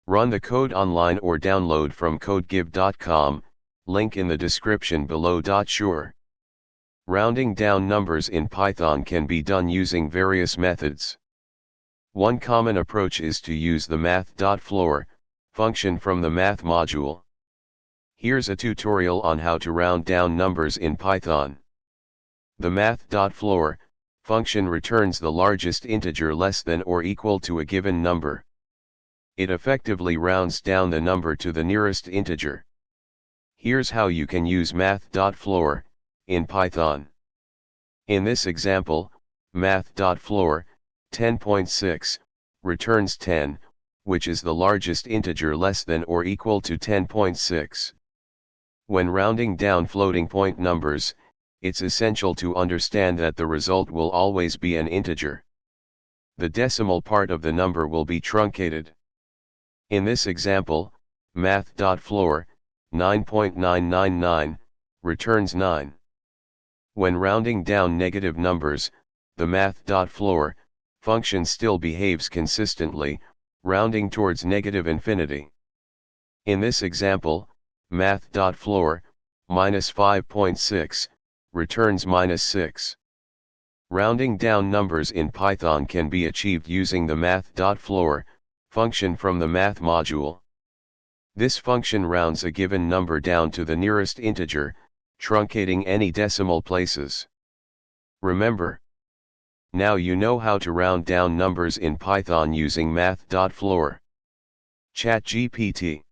Run the code online or download from codegive.com, link in the description below. Sure. Rounding down numbers in Python can be done using various methods. One common approach is to use the math.floor function from the math module. Here's a tutorial on how to round down numbers in Python. The math.floor function returns the largest integer less than or equal to a given number. It effectively rounds down the number to the nearest integer. Here's how you can use math.floor in Python. In this example, math.floor 10.6 returns 10, which is the largest integer less than or equal to 10.6. When rounding down floating point numbers, it's essential to understand that the result will always be an integer. The decimal part of the number will be truncated. In this example, math.floor 9.999 returns 9. When rounding down negative numbers, the math.floor function still behaves consistently, rounding towards negative infinity. In this example, math.floor -5.6 returns -6. Rounding down numbers in Python can be achieved using the math.floor function from the math module. This function rounds a given number down to the nearest integer, truncating any decimal places. Remember, now you know how to round down numbers in Python using math.floor. ChatGPT